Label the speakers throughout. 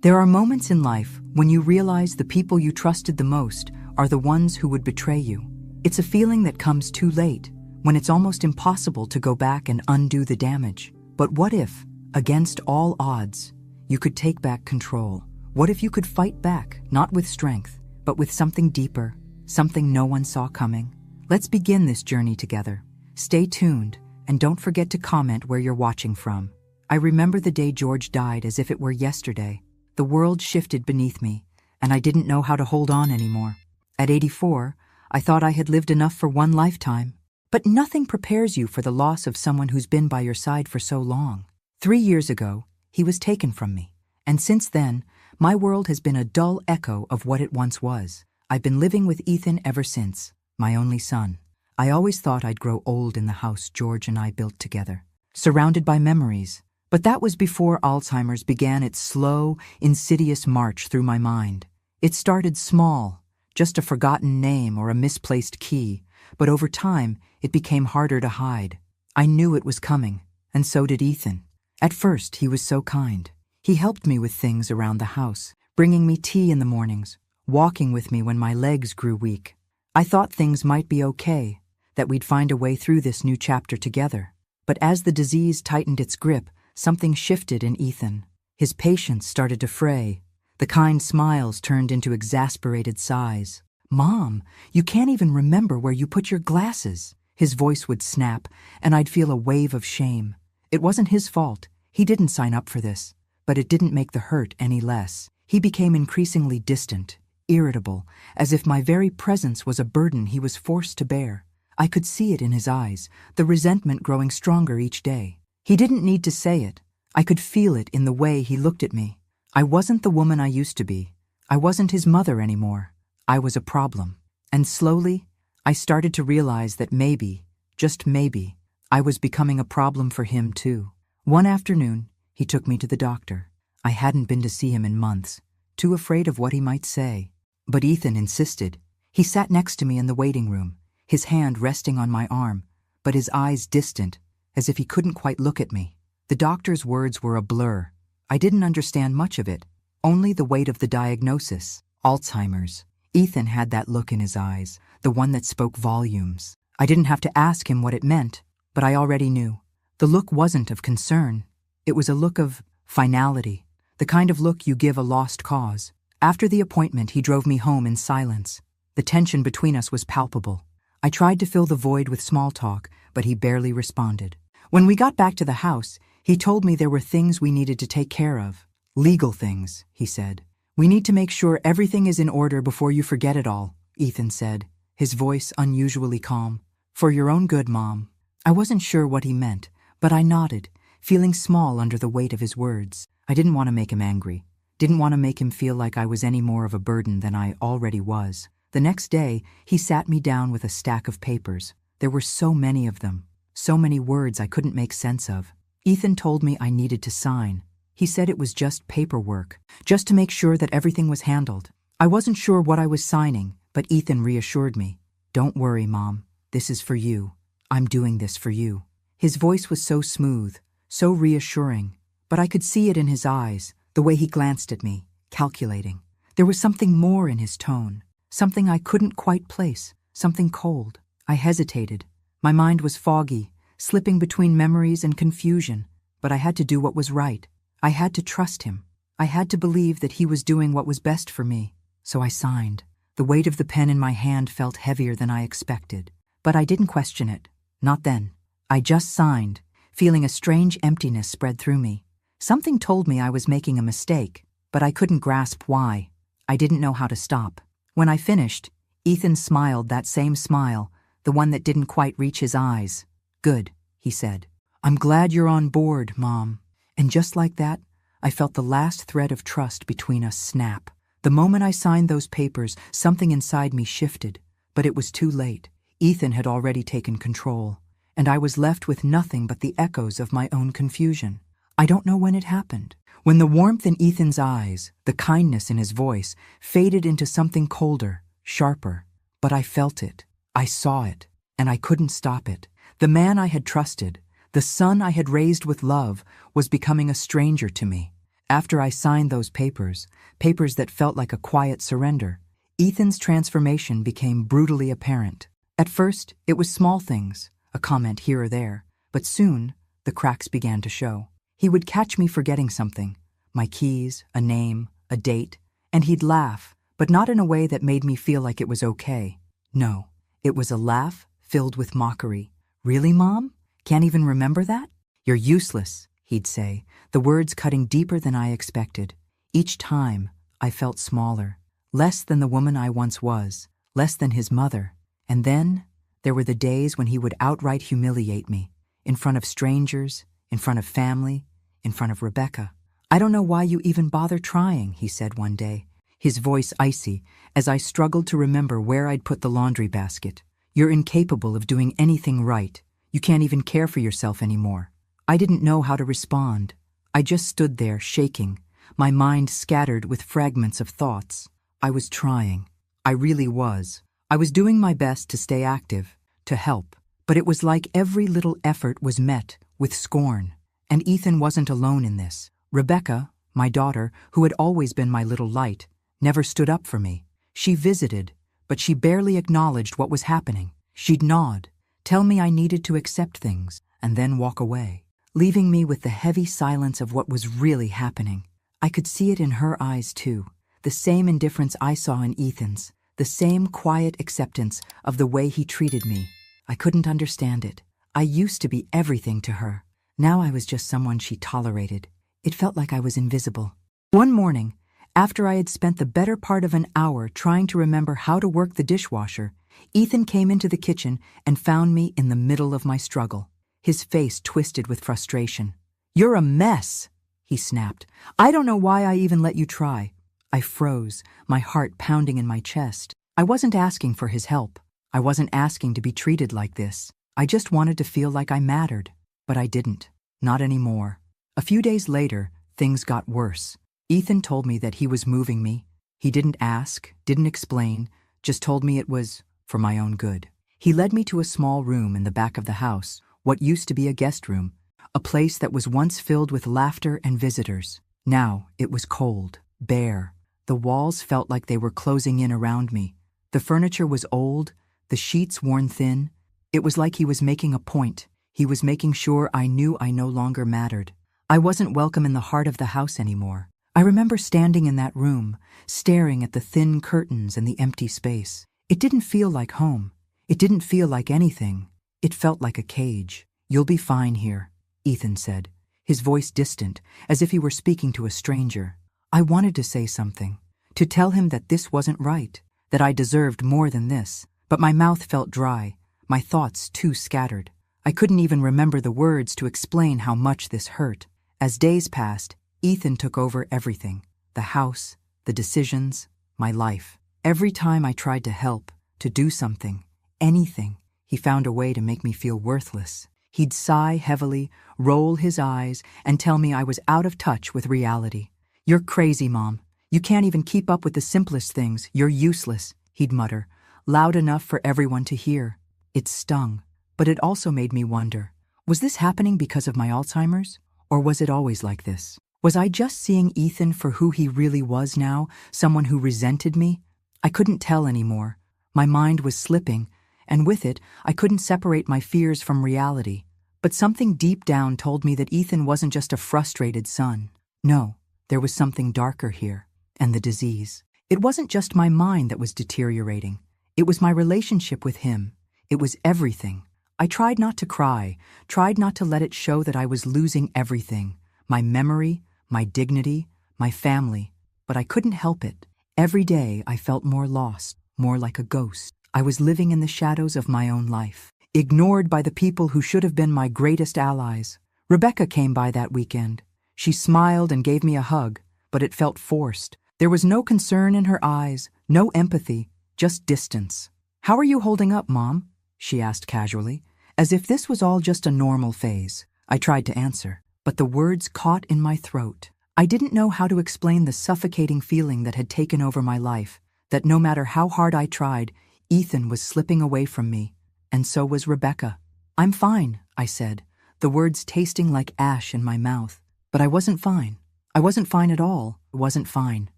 Speaker 1: There are moments in life when you realize the people you trusted the most are the ones who would betray you. It's a feeling that comes too late, when it's almost impossible to go back and undo the damage. But what if, against all odds, you could take back control? What if you could fight back, not with strength, but with something deeper, something no one saw coming? Let's begin this journey together. Stay tuned, and don't forget to comment where you're watching from. I remember the day George died as if it were yesterday. The world shifted beneath me, and I didn't know how to hold on anymore. At 84, I thought I had lived enough for one lifetime. But nothing prepares you for the loss of someone who's been by your side for so long. 3 years ago, he was taken from me, and since then, my world has been a dull echo of what it once was. I've been living with Ethan ever since, my only son. I always thought I'd grow old in the house George and I built together, surrounded by memories. But that was before Alzheimer's began its slow, insidious march through my mind. It started small, just a forgotten name or a misplaced key, but over time, it became harder to hide. I knew it was coming, and so did Ethan. At first, he was so kind. He helped me with things around the house, bringing me tea in the mornings, walking with me when my legs grew weak. I thought things might be okay, that we'd find a way through this new chapter together. But as the disease tightened its grip, something shifted in Ethan. His patience started to fray. The kind smiles turned into exasperated sighs. "Mom, you can't even remember where you put your glasses." His voice would snap, and I'd feel a wave of shame. It wasn't his fault. He didn't sign up for this. But it didn't make the hurt any less. He became increasingly distant, irritable, as if my very presence was a burden he was forced to bear. I could see it in his eyes, the resentment growing stronger each day. He didn't need to say it. I could feel it in the way he looked at me. I wasn't the woman I used to be. I wasn't his mother anymore. I was a problem. And slowly, I started to realize that maybe, just maybe, I was becoming a problem for him too. One afternoon, he took me to the doctor. I hadn't been to see him in months, too afraid of what he might say. But Ethan insisted. He sat next to me in the waiting room, his hand resting on my arm, but his eyes distant, as if he couldn't quite look at me. The doctor's words were a blur. I didn't understand much of it, only the weight of the diagnosis. Alzheimer's. Ethan had that look in his eyes, the one that spoke volumes. I didn't have to ask him what it meant, but I already knew. The look wasn't of concern. It was a look of finality, the kind of look you give a lost cause. After the appointment, he drove me home in silence. The tension between us was palpable. I tried to fill the void with small talk, but he barely responded. When we got back to the house, he told me there were things we needed to take care of. Legal things, he said. "We need to make sure everything is in order before you forget it all," Ethan said, his voice unusually calm. "For your own good, Mom." I wasn't sure what he meant, but I nodded, feeling small under the weight of his words. I didn't want to make him angry. Didn't want to make him feel like I was any more of a burden than I already was. The next day, he sat me down with a stack of papers. There were so many of them, so many words I couldn't make sense of. Ethan told me I needed to sign. He said it was just paperwork, just to make sure that everything was handled. I wasn't sure what I was signing, but Ethan reassured me. "Don't worry, Mom. This is for you. I'm doing this for you." His voice was so smooth, so reassuring, but I could see it in his eyes, the way he glanced at me, calculating. There was something more in his tone, something I couldn't quite place, something cold. I hesitated. My mind was foggy, slipping between memories and confusion, but I had to do what was right. I had to trust him. I had to believe that he was doing what was best for me. So I signed. The weight of the pen in my hand felt heavier than I expected, but I didn't question it. Not then. I just signed, feeling a strange emptiness spread through me. Something told me I was making a mistake, but I couldn't grasp why. I didn't know how to stop. When I finished, Ethan smiled that same smile, the one that didn't quite reach his eyes. "Good," he said. "I'm glad you're on board, Mom." And just like that, I felt the last thread of trust between us snap. The moment I signed those papers, something inside me shifted, but it was too late. Ethan had already taken control, and I was left with nothing but the echoes of my own confusion. I don't know when it happened. When the warmth in Ethan's eyes, the kindness in his voice, faded into something colder, sharper. But I felt it. I saw it, and I couldn't stop it. The man I had trusted, the son I had raised with love, was becoming a stranger to me. After I signed those papers that felt like a quiet surrender, Ethan's transformation became brutally apparent. At first, it was small things, a comment here or there, but soon, the cracks began to show. He would catch me forgetting something, my keys, a name, a date, and he'd laugh, but not in a way that made me feel like it was okay. No, it was a laugh filled with mockery. Really, Mom? Can't even remember that? You're useless, he'd say, the words cutting deeper than I expected. Each time, I felt smaller, less than the woman I once was, less than his mother. And then, there were the days when he would outright humiliate me, in front of strangers, in front of family, in front of Rebecca. I don't know why you even bother trying, he said one day, his voice icy, as I struggled to remember where I'd put the laundry basket. You're incapable of doing anything right. You can't even care for yourself anymore. I didn't know how to respond. I just stood there, shaking, my mind scattered with fragments of thoughts. I was trying. I really was. I was doing my best to stay active, to help, but it was like every little effort was met with scorn. And Ethan wasn't alone in this. Rebecca, my daughter, who had always been my little light, never stood up for me. She visited, but she barely acknowledged what was happening. She'd nod, tell me I needed to accept things, and then walk away, leaving me with the heavy silence of what was really happening. I could see it in her eyes too, the same indifference I saw in Ethan's, the same quiet acceptance of the way he treated me. I couldn't understand it. I used to be everything to her. Now I was just someone she tolerated. It felt like I was invisible. One morning, after I had spent the better part of an hour trying to remember how to work the dishwasher, Ethan came into the kitchen and found me in the middle of my struggle, his face twisted with frustration. "You're a mess," he snapped. "I don't know why I even let you try." I froze, my heart pounding in my chest. I wasn't asking for his help. I wasn't asking to be treated like this. I just wanted to feel like I mattered. But I didn't. Not anymore. A few days later, things got worse. Ethan told me that he was moving me. He didn't ask, didn't explain, just told me it was for my own good. He led me to a small room in the back of the house, what used to be a guest room, a place that was once filled with laughter and visitors. Now it was cold, bare. The walls felt like they were closing in around me. The furniture was old, the sheets worn thin. It was like he was making a point. He was making sure I knew I no longer mattered. I wasn't welcome in the heart of the house anymore. I remember standing in that room, staring at the thin curtains and the empty space. It didn't feel like home. It didn't feel like anything. It felt like a cage. "You'll be fine here," Ethan said, his voice distant, as if he were speaking to a stranger. I wanted to say something, to tell him that this wasn't right, that I deserved more than this, but my mouth felt dry, my thoughts too scattered. I couldn't even remember the words to explain how much this hurt. As days passed, Ethan took over everything, the house, the decisions, my life. Every time I tried to help, to do something, anything, he found a way to make me feel worthless. He'd sigh heavily, roll his eyes, and tell me I was out of touch with reality. "You're crazy, Mom. You can't even keep up with the simplest things. You're useless," he'd mutter, loud enough for everyone to hear. It stung, but it also made me wonder, was this happening because of my Alzheimer's? Or was it always like this? Was I just seeing Ethan for who he really was now, someone who resented me? I couldn't tell anymore. My mind was slipping, and with it, I couldn't separate my fears from reality. But something deep down told me that Ethan wasn't just a frustrated son. No, there was something darker here, and the disease. It wasn't just my mind that was deteriorating. It was my relationship with him. It was everything. I tried not to cry, tried not to let it show that I was losing everything. My memory, my dignity, my family. But I couldn't help it. Every day I felt more lost, more like a ghost. I was living in the shadows of my own life, ignored by the people who should have been my greatest allies. Rebecca came by that weekend. She smiled and gave me a hug, but it felt forced. There was no concern in her eyes, no empathy, just distance. "How are you holding up, Mom?" she asked casually, as if this was all just a normal phase. I tried to answer, but the words caught in my throat. I didn't know how to explain the suffocating feeling that had taken over my life, that no matter how hard I tried, Ethan was slipping away from me, and so was Rebecca. "I'm fine," I said, the words tasting like ash in my mouth. But I wasn't fine. I wasn't fine at all. I wasn't fine.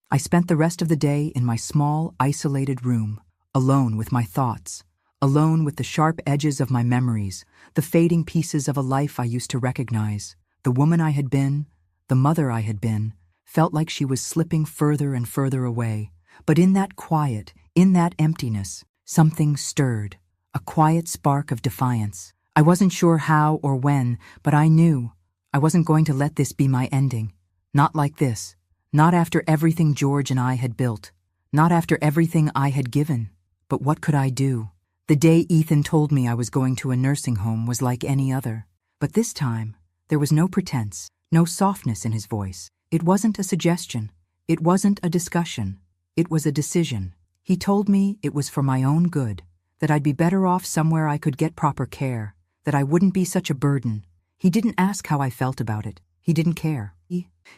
Speaker 1: I spent the rest of the day in my small, isolated room, alone with my thoughts, alone with the sharp edges of my memories, the fading pieces of a life I used to recognize. The woman I had been, the mother I had been, felt like she was slipping further and further away. But in that quiet, in that emptiness, something stirred, a quiet spark of defiance. I wasn't sure how or when, but I knew I wasn't going to let this be my ending. Not like this. Not after everything George and I had built. Not after everything I had given. But what could I do? The day Ethan told me I was going to a nursing home was like any other. But this time, there was no pretense, no softness in his voice. It wasn't a suggestion. It wasn't a discussion. It was a decision. He told me it was for my own good, that I'd be better off somewhere I could get proper care, that I wouldn't be such a burden. He didn't ask how I felt about it. He didn't care.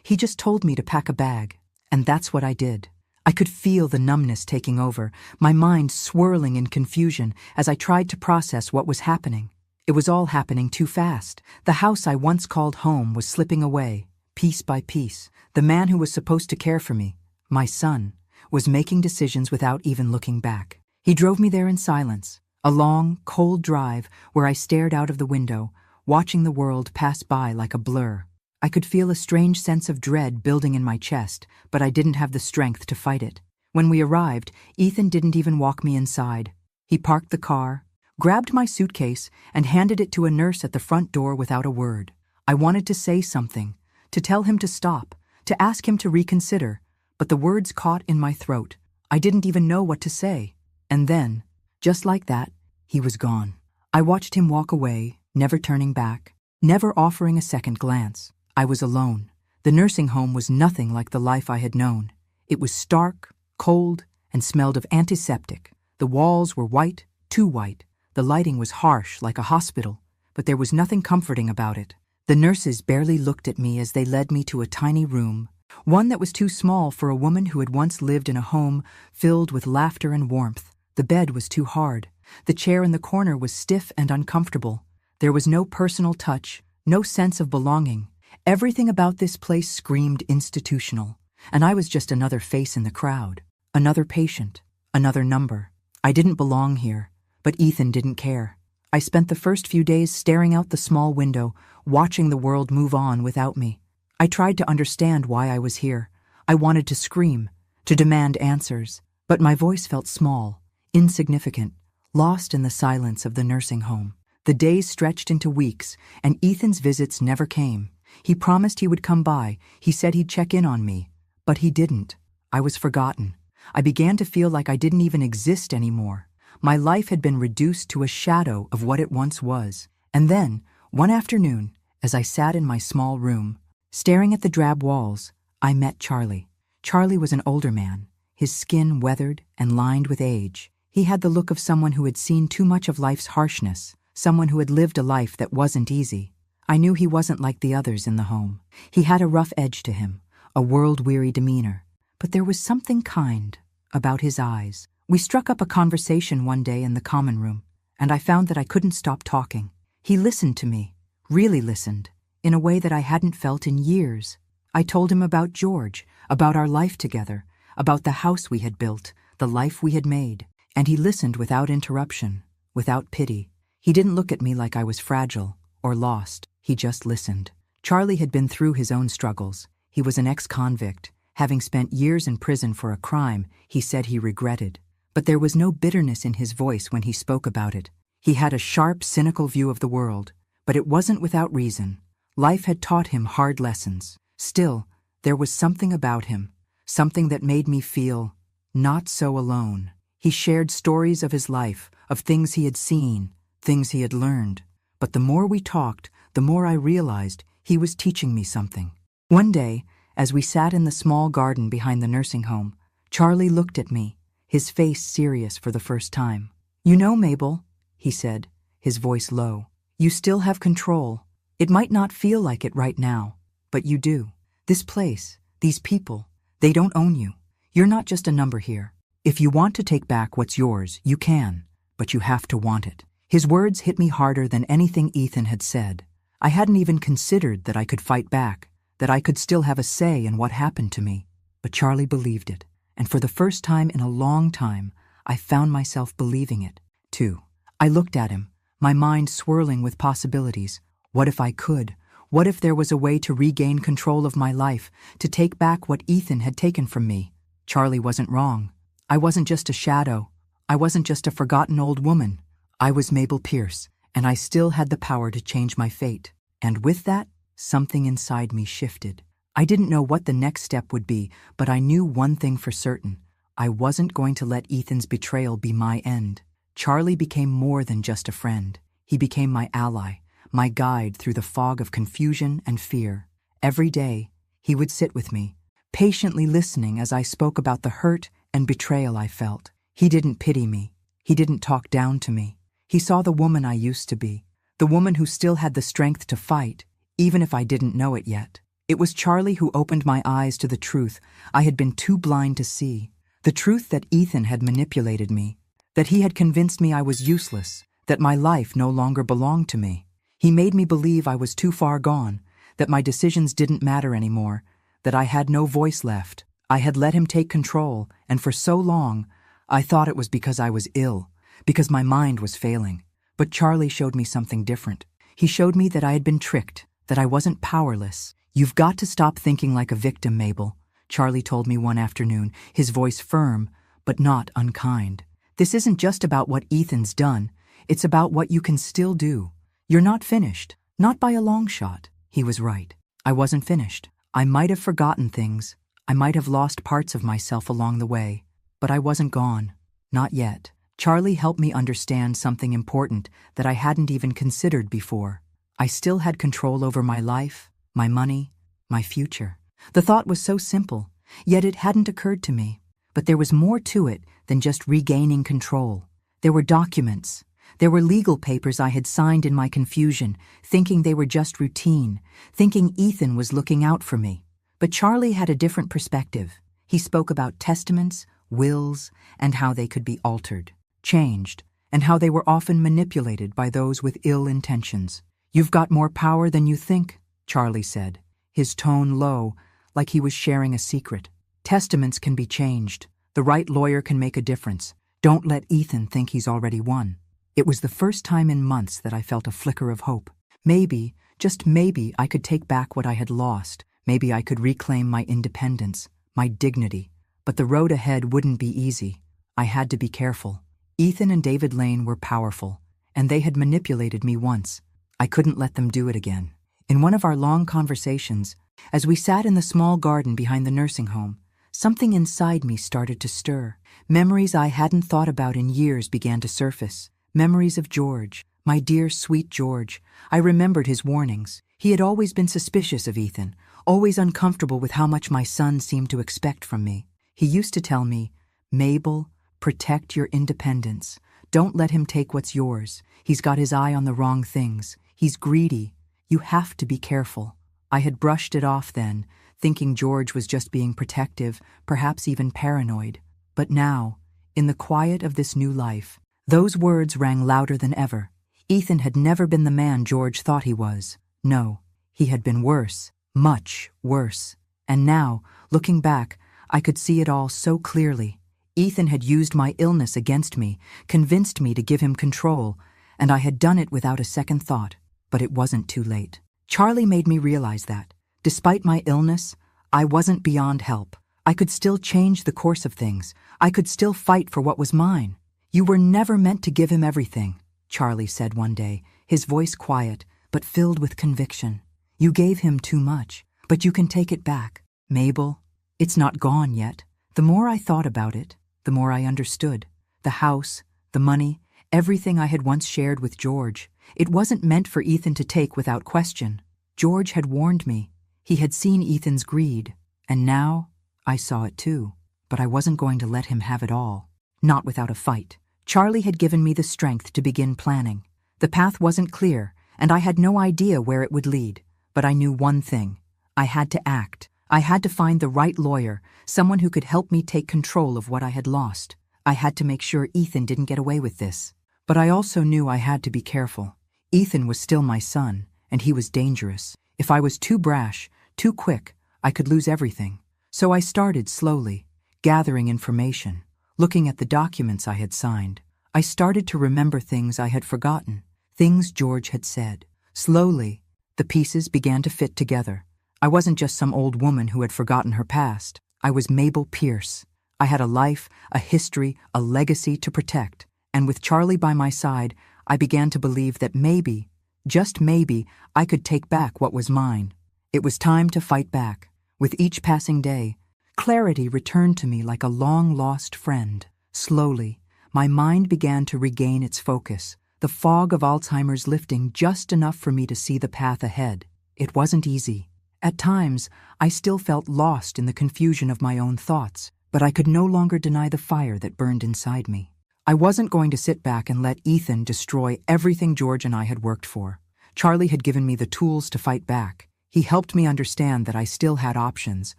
Speaker 1: He just told me to pack a bag, and that's what I did. I could feel the numbness taking over, my mind swirling in confusion as I tried to process what was happening. It was all happening too fast. The house I once called home was slipping away, piece by piece. The man who was supposed to care for me, my son, was making decisions without even looking back. He drove me there in silence, a long, cold drive where I stared out of the window, watching the world pass by like a blur. I could feel a strange sense of dread building in my chest, but I didn't have the strength to fight it. When we arrived, Ethan didn't even walk me inside. He parked the car, grabbed my suitcase, and handed it to a nurse at the front door without a word. I wanted to say something, to tell him to stop, to ask him to reconsider, but the words caught in my throat. I didn't even know what to say. And then, just like that, he was gone. I watched him walk away, never turning back, never offering a second glance. I was alone. The nursing home was nothing like the life I had known. It was stark, cold, and smelled of antiseptic. The walls were white, too white. The lighting was harsh, like a hospital, but there was nothing comforting about it. The nurses barely looked at me as they led me to a tiny room, one that was too small for a woman who had once lived in a home filled with laughter and warmth. The bed was too hard. The chair in the corner was stiff and uncomfortable. There was no personal touch, no sense of belonging. Everything about this place screamed institutional, and I was just another face in the crowd, another patient, another number. I didn't belong here, but Ethan didn't care. I spent the first few days staring out the small window, watching the world move on without me. I tried to understand why I was here. I wanted to scream, to demand answers, but my voice felt small, insignificant, lost in the silence of the nursing home. The days stretched into weeks, and Ethan's visits never came. He promised he would come by. He said he'd check in on me. But he didn't. I was forgotten. I began to feel like I didn't even exist anymore. My life had been reduced to a shadow of what it once was. And then, one afternoon, as I sat in my small room, staring at the drab walls, I met Charlie. Charlie was an older man, his skin weathered and lined with age. He had the look of someone who had seen too much of life's harshness, someone who had lived a life that wasn't easy. I knew he wasn't like the others in the home. He had a rough edge to him, a world-weary demeanor, but there was something kind about his eyes. We struck up a conversation one day in the common room, and I found that I couldn't stop talking. He listened to me, really listened, in a way that I hadn't felt in years. I told him about George, about our life together, about the house we had built, the life we had made, and he listened without interruption, without pity. He didn't look at me like I was fragile or lost. He just listened. Charlie had been through his own struggles. He was an ex-convict. Having spent years in prison for a crime he said he regretted. But there was no bitterness in his voice when he spoke about it. He had a sharp, cynical view of the world, but it wasn't without reason. Life had taught him hard lessons. Still, there was something about him, something that made me feel not so alone. He shared stories of his life, of things he had seen, things he had learned. But the more we talked, the more I realized he was teaching me something. One day, as we sat in the small garden behind the nursing home, Charlie looked at me, his face serious for the first time. "You know, Mabel," he said, his voice low, "you still have control. It might not feel like it right now, but you do. This place, these people, they don't own you. You're not just a number here. If you want to take back what's yours, you can, but you have to want it." His words hit me harder than anything Ethan had said. I hadn't even considered that I could fight back, that I could still have a say in what happened to me. But Charlie believed it, and for the first time in a long time, I found myself believing it, too. I looked at him, my mind swirling with possibilities. What if I could? What if there was a way to regain control of my life, to take back what Ethan had taken from me? Charlie wasn't wrong. I wasn't just a shadow. I wasn't just a forgotten old woman. I was Mabel Pierce, and I still had the power to change my fate. And with that, something inside me shifted. I didn't know what the next step would be, but I knew one thing for certain. I wasn't going to let Ethan's betrayal be my end. Charlie became more than just a friend. He became my ally, my guide through the fog of confusion and fear. Every day, he would sit with me, patiently listening as I spoke about the hurt and betrayal I felt. He didn't pity me. He didn't talk down to me. He saw the woman I used to be, the woman who still had the strength to fight, even if I didn't know it yet. It was Charlie who opened my eyes to the truth I had been too blind to see, the truth that Ethan had manipulated me, that he had convinced me I was useless, that my life no longer belonged to me. He made me believe I was too far gone, that my decisions didn't matter anymore, that I had no voice left. I had let him take control, and for so long, I thought it was because I was ill, because my mind was failing. But Charlie showed me something different. He showed me that I had been tricked, that I wasn't powerless. "You've got to stop thinking like a victim, Mabel," Charlie told me one afternoon, his voice firm, but not unkind. "This isn't just about what Ethan's done. It's about what you can still do. You're not finished, not by a long shot." He was right. I wasn't finished. I might have forgotten things. I might have lost parts of myself along the way. But I wasn't gone. Not yet. Charlie helped me understand something important that I hadn't even considered before. I still had control over my life, my money, my future. The thought was so simple, yet it hadn't occurred to me. But there was more to it than just regaining control. There were documents. There were legal papers I had signed in my confusion, thinking they were just routine, thinking Ethan was looking out for me. But Charlie had a different perspective. He spoke about testaments, wills, and how they could be altered, changed, and how they were often manipulated by those with ill intentions. "You've got more power than you think," Charlie said, his tone low, like he was sharing a secret. "Testaments can be changed. The right lawyer can make a difference. Don't let Ethan think he's already won." It was the first time in months that I felt a flicker of hope. Maybe, just maybe, I could take back what I had lost. Maybe I could reclaim my independence, my dignity. But the road ahead wouldn't be easy. I had to be careful. Ethan and David Lane were powerful, and they had manipulated me once. I couldn't let them do it again. In one of our long conversations, as we sat in the small garden behind the nursing home, something inside me started to stir. Memories I hadn't thought about in years began to surface. Memories of George, my dear, sweet George. I remembered his warnings. He had always been suspicious of Ethan, always uncomfortable with how much my son seemed to expect from me. He used to tell me, "Mabel, protect your independence. Don't let him take what's yours. He's got his eye on the wrong things. He's greedy. You have to be careful." I had brushed it off then, thinking George was just being protective, perhaps even paranoid. But now, in the quiet of this new life, those words rang louder than ever. Ethan had never been the man George thought he was. No, he had been worse, much worse. And now, looking back, I could see it all so clearly. Ethan had used my illness against me, convinced me to give him control, and I had done it without a second thought. But it wasn't too late. Charlie made me realize that, despite my illness, I wasn't beyond help. I could still change the course of things. I could still fight for what was mine. "You were never meant to give him everything," Charlie said one day, his voice quiet, but filled with conviction. "You gave him too much, but you can take it back. Mabel, it's not gone yet." The more I thought about it, the more I understood. The house, the money, everything I had once shared with George. It wasn't meant for Ethan to take without question. George had warned me. He had seen Ethan's greed, and now I saw it too. But I wasn't going to let him have it all. Not without a fight. Charlie had given me the strength to begin planning. The path wasn't clear, and I had no idea where it would lead. But I knew one thing. I had to act. I had to find the right lawyer, someone who could help me take control of what I had lost. I had to make sure Ethan didn't get away with this. But I also knew I had to be careful. Ethan was still my son, and he was dangerous. If I was too brash, Too quick, I could lose everything. So I started slowly, gathering information, looking at the documents I had signed. I started to remember things I had forgotten, things George had said. Slowly, the pieces began to fit together. I wasn't just some old woman who had forgotten her past. I was Mabel Pierce. I had a life, a history, a legacy to protect. And with Charlie by my side, I began to believe that maybe, just maybe, I could take back what was mine. It was time to fight back. With each passing day, clarity returned to me like a long-lost friend. Slowly, my mind began to regain its focus, the fog of Alzheimer's lifting just enough for me to see the path ahead. It wasn't easy. At times, I still felt lost in the confusion of my own thoughts, but I could no longer deny the fire that burned inside me. I wasn't going to sit back and let Ethan destroy everything George and I had worked for. Charlie had given me the tools to fight back. He helped me understand that I still had options,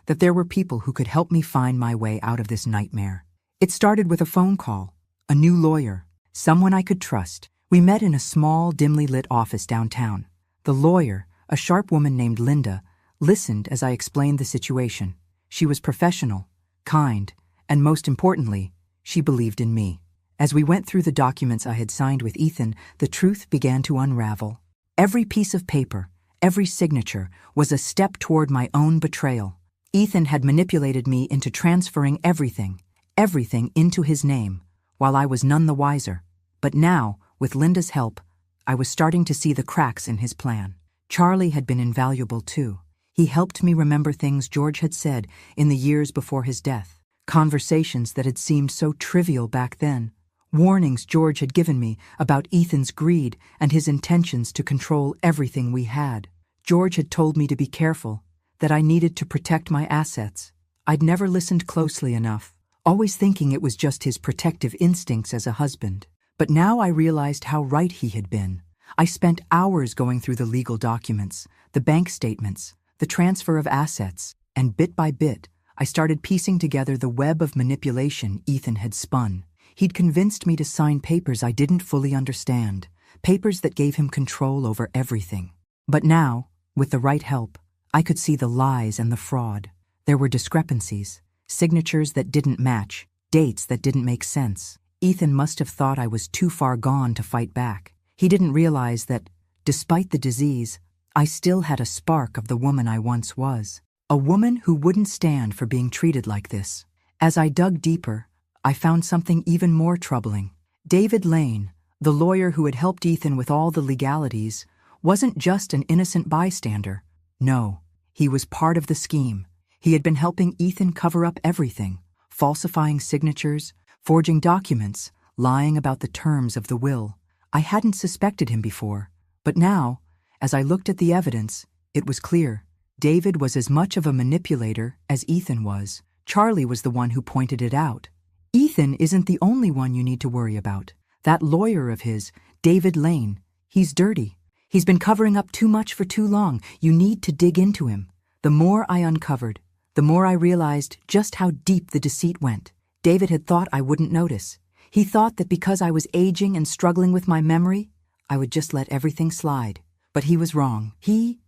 Speaker 1: that there were people who could help me find my way out of this nightmare. It started with a phone call, a new lawyer, someone I could trust. We met in a small, dimly lit office downtown. The lawyer, a sharp woman named Linda, listened as I explained the situation. She was professional, kind, and most importantly, she believed in me. As we went through the documents I had signed with Ethan, the truth began to unravel. Every piece of paper, every signature, was a step toward my own betrayal. Ethan had manipulated me into transferring everything into his name, while I was none the wiser. But now, with Linda's help, I was starting to see the cracks in his plan. Charlie had been invaluable too. He helped me remember things George had said in the years before his death, conversations that had seemed so trivial back then, warnings George had given me about Ethan's greed and his intentions to control everything we had. George had told me to be careful, that I needed to protect my assets. I'd never listened closely enough, always thinking it was just his protective instincts as a husband. But now I realized how right he had been. I spent hours going through the legal documents, the bank statements, the transfer of assets, and bit by bit, I started piecing together the web of manipulation Ethan had spun. He'd convinced me to sign papers I didn't fully understand, papers that gave him control over everything. But now, with the right help, I could see the lies and the fraud. There were discrepancies, signatures that didn't match, dates that didn't make sense. Ethan must have thought I was too far gone to fight back. He didn't realize that, despite the disease, I still had a spark of the woman I once was. A woman who wouldn't stand for being treated like this. As I dug deeper, I found something even more troubling. David Lane, the lawyer who had helped Ethan with all the legalities, wasn't just an innocent bystander. No, he was part of the scheme. He had been helping Ethan cover up everything, falsifying signatures, forging documents, lying about the terms of the will. I hadn't suspected him before, but now, as I looked at the evidence, it was clear. David was as much of a manipulator as Ethan was. Charlie was the one who pointed it out. Ethan isn't the only one you need to worry about. That lawyer of his, David Lane, he's dirty. He's been covering up too much for too long. You need to dig into him. The more I uncovered, the more I realized just how deep the deceit went. David had thought I wouldn't notice. He thought that because I was aging and struggling with my memory, I would just let everything slide. But he was wrong. The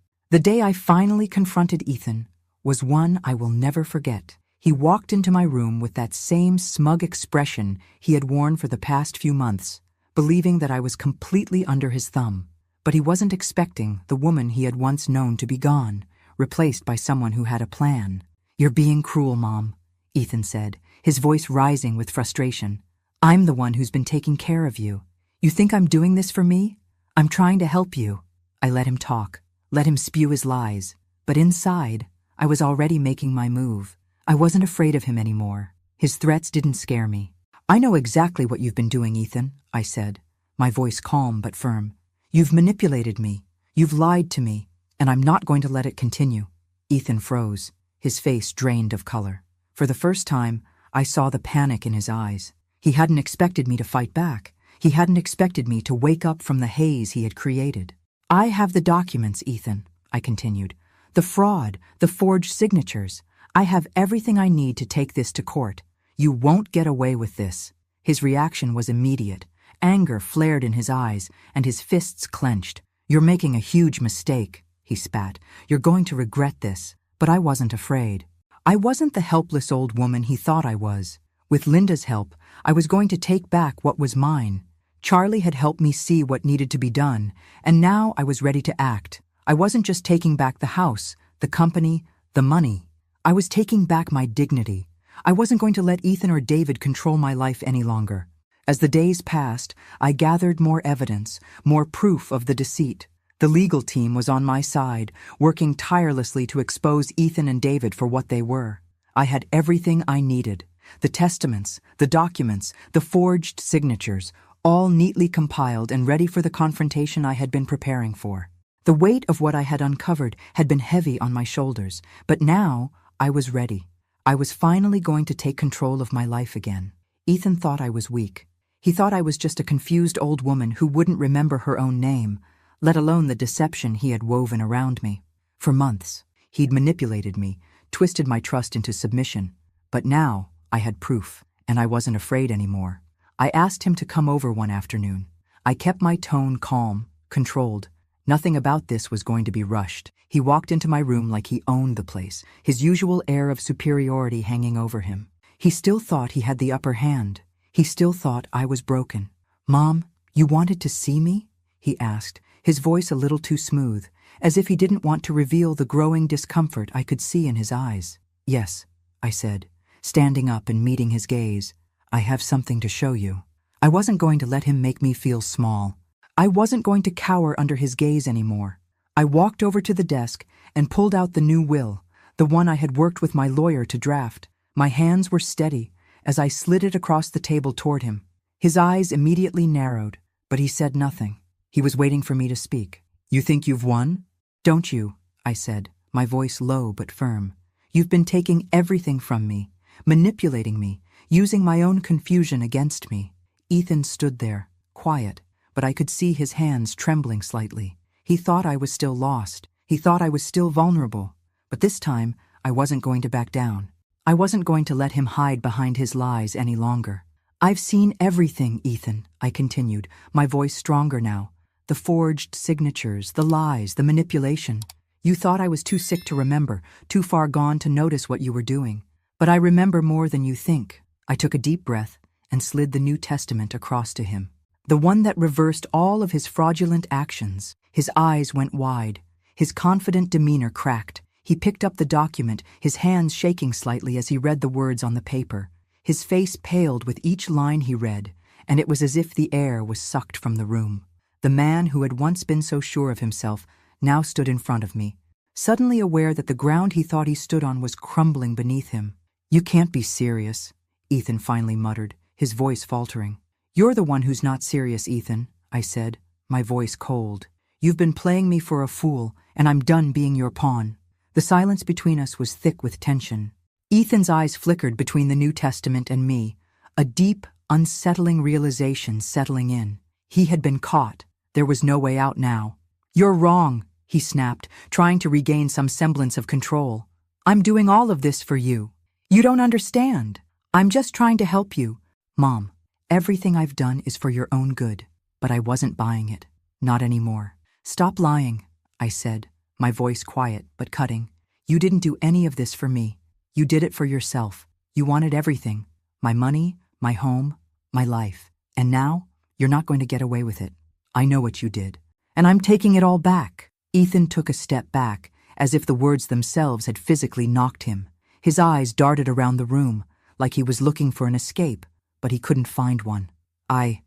Speaker 1: day I finally confronted Ethan, was one I will never forget. He walked into my room with that same smug expression he had worn for the past few months, believing that I was completely under his thumb. But he wasn't expecting the woman he had once known to be gone, replaced by someone who had a plan. "You're being cruel, Mom," Ethan said, his voice rising with frustration. "I'm the one who's been taking care of you. You think I'm doing this for me? I'm trying to help you." I let him talk, let him spew his lies, but inside, I was already making my move. I wasn't afraid of him anymore. His threats didn't scare me. "I know exactly what you've been doing, Ethan," I said, my voice calm but firm. "You've manipulated me. You've lied to me, and I'm not going to let it continue." Ethan froze, his face drained of color. For the first time, I saw the panic in his eyes. He hadn't expected me to fight back. He hadn't expected me to wake up from the haze he had created. "I have the documents, Ethan," I continued. "The fraud, the forged signatures. I have everything I need to take this to court. You won't get away with this." His reaction was immediate. Anger flared in his eyes, and his fists clenched. "You're making a huge mistake," he spat. "You're going to regret this." But I wasn't afraid. I wasn't the helpless old woman he thought I was. With Linda's help, I was going to take back what was mine. Charlie had helped me see what needed to be done, and now I was ready to act. I wasn't just taking back the house, the company, the money. I was taking back my dignity. I wasn't going to let Ethan or David control my life any longer. As the days passed, I gathered more evidence, more proof of the deceit. The legal team was on my side, working tirelessly to expose Ethan and David for what they were. I had everything I needed. The testaments, the documents, the forged signatures, all neatly compiled and ready for the confrontation I had been preparing for. The weight of what I had uncovered had been heavy on my shoulders, but now I was ready. I was finally going to take control of my life again. Ethan thought I was weak. He thought I was just a confused old woman who wouldn't remember her own name, let alone the deception he had woven around me. For months, he'd manipulated me, twisted my trust into submission. But now I had proof, and I wasn't afraid anymore. I asked him to come over one afternoon. I kept my tone calm, controlled. Nothing about this was going to be rushed. He walked into my room like he owned the place, his usual air of superiority hanging over him. He still thought he had the upper hand. He still thought I was broken. "Mom, you wanted to see me?" he asked, his voice a little too smooth, as if he didn't want to reveal the growing discomfort I could see in his eyes. "Yes," I said, standing up and meeting his gaze. "I have something to show you." I wasn't going to let him make me feel small. I wasn't going to cower under his gaze anymore. I walked over to the desk and pulled out the new will, the one I had worked with my lawyer to draft. My hands were steady as I slid it across the table toward him. His eyes immediately narrowed, but he said nothing. He was waiting for me to speak. "You think you've won?" "Don't you?" I said, my voice low but firm. "You've been taking everything from me, manipulating me, using my own confusion against me." Ethan stood there, quiet, but I could see his hands trembling slightly. He thought I was still lost. He thought I was still vulnerable. But this time, I wasn't going to back down. I wasn't going to let him hide behind his lies any longer. "I've seen everything, Ethan," I continued, my voice stronger now. "The forged signatures, the lies, the manipulation. You thought I was too sick to remember, too far gone to notice what you were doing. But I remember more than you think." I took a deep breath and slid the New Testament across to him. The one that reversed all of his fraudulent actions. His eyes went wide. His confident demeanor cracked. He picked up the document, his hands shaking slightly as he read the words on the paper. His face paled with each line he read, and it was as if the air was sucked from the room. The man who had once been so sure of himself now stood in front of me, suddenly aware that the ground he thought he stood on was crumbling beneath him. "You can't be serious," Ethan finally muttered, his voice faltering. "You're the one who's not serious, Ethan," I said, my voice cold. "You've been playing me for a fool, and I'm done being your pawn." The silence between us was thick with tension. Ethan's eyes flickered between the New Testament and me, a deep, unsettling realization settling in. He had been caught. There was no way out now. "You're wrong," he snapped, trying to regain some semblance of control. "I'm doing all of this for you. You don't understand. I'm just trying to help you." "Mom, everything I've done is for your own good." But I wasn't buying it. Not anymore. "Stop lying," I said, my voice quiet but cutting. "You didn't do any of this for me. You did it for yourself. You wanted everything. My money, my home, my life. And now, you're not going to get away with it. I know what you did. And I'm taking it all back." Ethan took a step back, as if the words themselves had physically knocked him. His eyes darted around the room, like he was looking for an escape, but he couldn't find one. I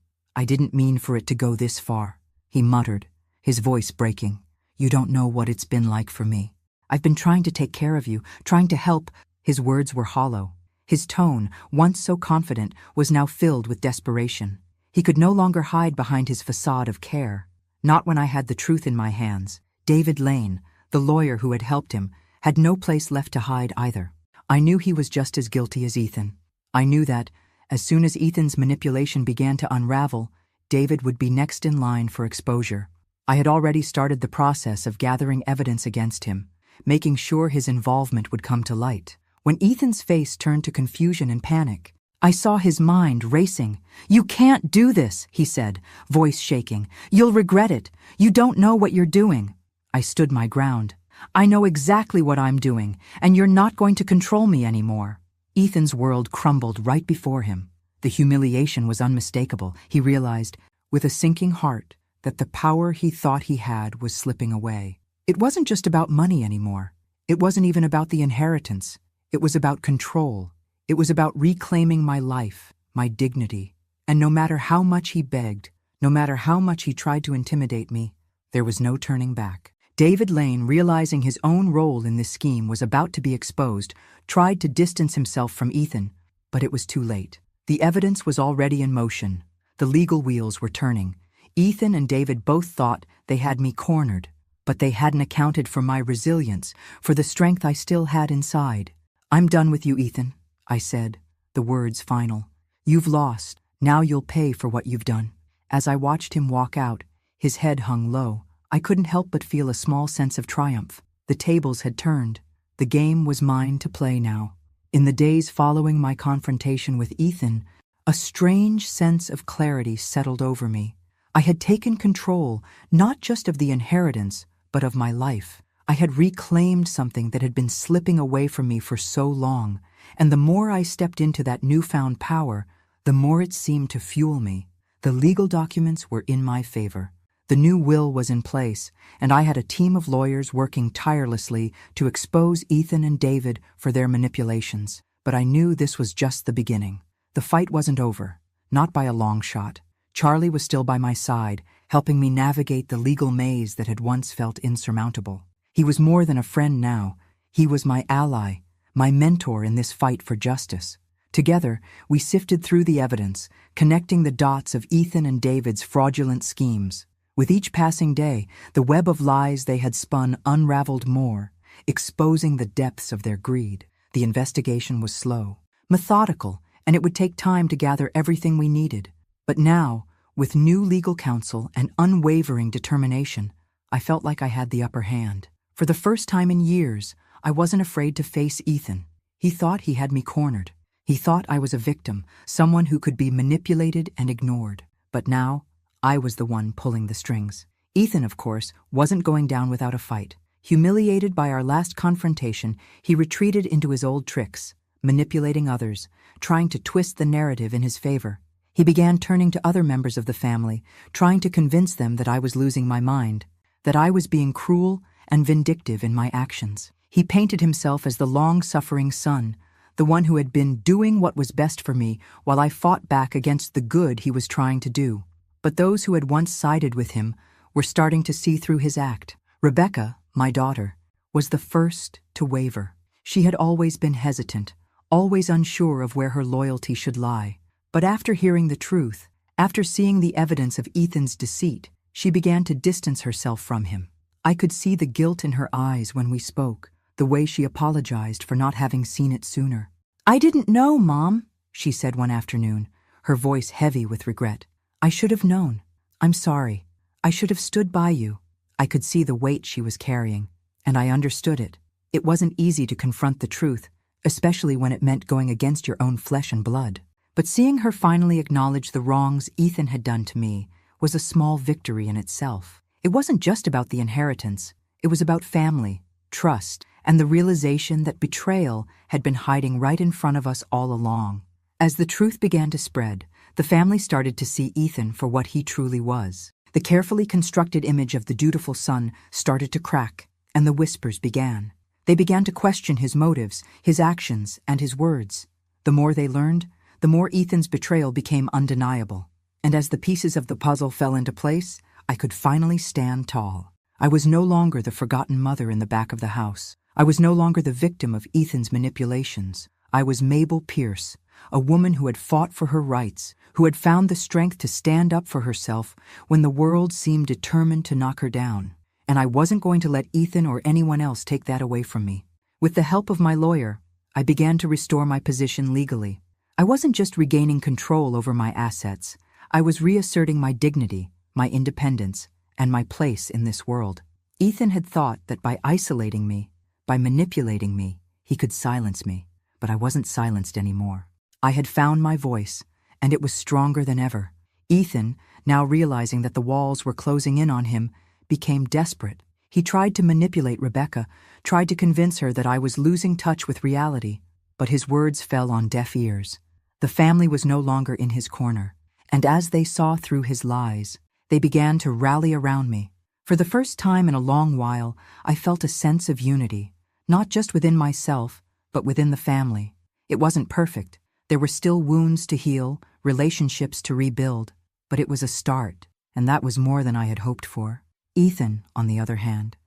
Speaker 1: didn't mean for it to go this far," he muttered, his voice breaking. "You don't know what it's been like for me. I've been trying to take care of you, trying to help." His words were hollow. His tone, once so confident, was now filled with desperation. He could no longer hide behind his facade of care. Not when I had the truth in my hands. David Lane, the lawyer who had helped him, had no place left to hide either. I knew he was just as guilty as Ethan. I knew that, as soon as Ethan's manipulation began to unravel, David would be next in line for exposure. I had already started the process of gathering evidence against him, making sure his involvement would come to light. When Ethan's face turned to confusion and panic, I saw his mind racing. "You can't do this," he said, voice shaking. "You'll regret it. You don't know what you're doing." I stood my ground. I know exactly what I'm doing, and you're not going to control me anymore. Ethan's world crumbled right before him. The humiliation was unmistakable. He realized, with a sinking heart, that the power he thought he had was slipping away. It wasn't just about money anymore. It wasn't even about the inheritance. It was about control. It was about reclaiming my life, my dignity. And no matter how much he begged, no matter how much he tried to intimidate me, there was no turning back. David Lane, realizing his own role in this scheme was about to be exposed, tried to distance himself from Ethan, but it was too late. The evidence was already in motion. The legal wheels were turning. Ethan and David both thought they had me cornered, but they hadn't accounted for my resilience, for the strength I still had inside. "I'm done with you, Ethan," I said, the words final. "You've lost. Now you'll pay for what you've done." As I watched him walk out, his head hung low, I couldn't help but feel a small sense of triumph. The tables had turned. The game was mine to play now. In the days following my confrontation with Ethan, a strange sense of clarity settled over me. I had taken control, not just of the inheritance, but of my life. I had reclaimed something that had been slipping away from me for so long, and the more I stepped into that newfound power, the more it seemed to fuel me. The legal documents were in my favor. The new will was in place, and I had a team of lawyers working tirelessly to expose Ethan and David for their manipulations. But I knew this was just the beginning. The fight wasn't over, not by a long shot. Charlie was still by my side, helping me navigate the legal maze that had once felt insurmountable. He was more than a friend now. He was my ally, my mentor in this fight for justice. Together, we sifted through the evidence, connecting the dots of Ethan and David's fraudulent schemes. With each passing day, the web of lies they had spun unraveled more, exposing the depths of their greed. The investigation was slow, methodical, and it would take time to gather everything we needed. But now, with new legal counsel and unwavering determination, I felt like I had the upper hand. For the first time in years, I wasn't afraid to face Ethan. He thought he had me cornered. He thought I was a victim, someone who could be manipulated and ignored. But now, I was the one pulling the strings. Ethan, of course, wasn't going down without a fight. Humiliated by our last confrontation, he retreated into his old tricks, manipulating others, trying to twist the narrative in his favor. He began turning to other members of the family, trying to convince them that I was losing my mind, that I was being cruel and vindictive in my actions. He painted himself as the long-suffering son, the one who had been doing what was best for me while I fought back against the good he was trying to do. But those who had once sided with him were starting to see through his act. Rebecca, my daughter, was the first to waver. She had always been hesitant, always unsure of where her loyalty should lie. But after hearing the truth, after seeing the evidence of Ethan's deceit, she began to distance herself from him. I could see the guilt in her eyes when we spoke, the way she apologized for not having seen it sooner. "I didn't know, Mom," she said one afternoon, her voice heavy with regret. "I should have known. I'm sorry. I should have stood by you." I could see the weight she was carrying, and I understood it. It wasn't easy to confront the truth, especially when it meant going against your own flesh and blood. But seeing her finally acknowledge the wrongs Ethan had done to me was a small victory in itself. It wasn't just about the inheritance. It was about family, trust, and the realization that betrayal had been hiding right in front of us all along. As the truth began to spread, the family started to see Ethan for what he truly was. The carefully constructed image of the dutiful son started to crack, and the whispers began. They began to question his motives, his actions, and his words. The more they learned, the more Ethan's betrayal became undeniable. And as the pieces of the puzzle fell into place, I could finally stand tall. I was no longer the forgotten mother in the back of the house. I was no longer the victim of Ethan's manipulations. I was Mabel Pierce, a woman who had fought for her rights, who had found the strength to stand up for herself when the world seemed determined to knock her down. And I wasn't going to let Ethan or anyone else take that away from me. With the help of my lawyer, I began to restore my position legally. I wasn't just regaining control over my assets. I was reasserting my dignity, my independence, and my place in this world. Ethan had thought that by isolating me, by manipulating me, he could silence me. But I wasn't silenced anymore. I had found my voice, and it was stronger than ever. Ethan, now realizing that the walls were closing in on him, became desperate. He tried to manipulate Rebecca, tried to convince her that I was losing touch with reality, but his words fell on deaf ears. The family was no longer in his corner, and as they saw through his lies, they began to rally around me. For the first time in a long while, I felt a sense of unity, not just within myself, but within the family. It wasn't perfect. There were still wounds to heal, relationships to rebuild, but it was a start, and that was more than I had hoped for. Ethan, on the other hand,